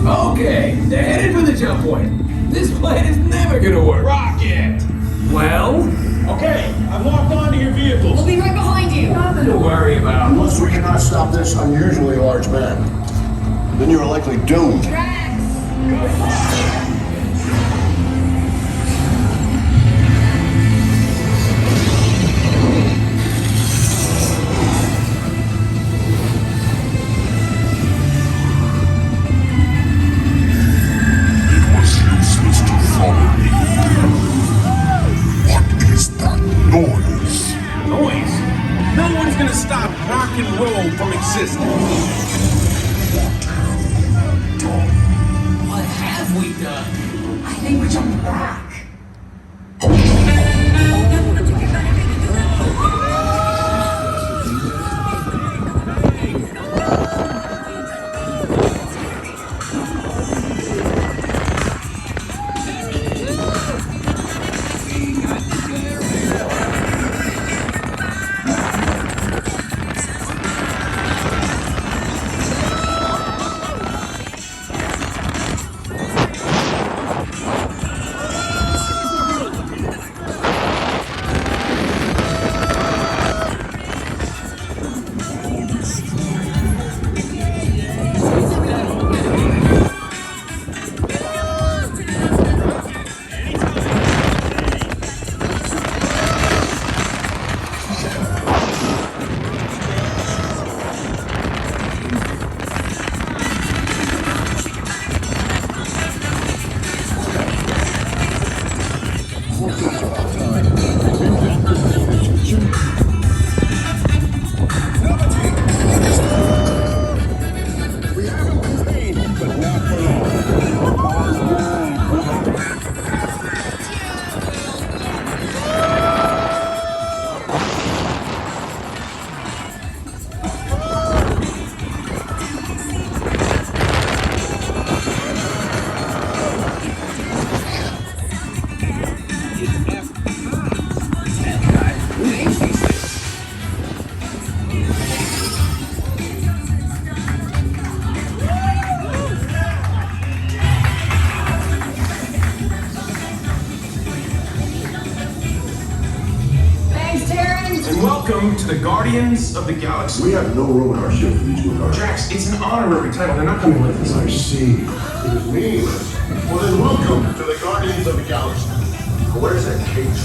Okay, they're headed for the jump point. This plan is never gonna work. Rocket! Well, Okay, I've locked onto your vehicles. We'll be right behind you. nothing to worry about. Unless we cannot stop this unusually large man, then you are likely doomed. It was useless to follow me. What is that noise? Noise? No one's gonna stop rock and roll from existing. What have we done? I think we're jumping back. And welcome to the Guardians of the Galaxy. We have no room in our ship for these new guards. Drax, it's an honorary title. They're not coming with us. I see. It is meaningless. Well then, welcome to the Guardians of the Galaxy. Where's that cage?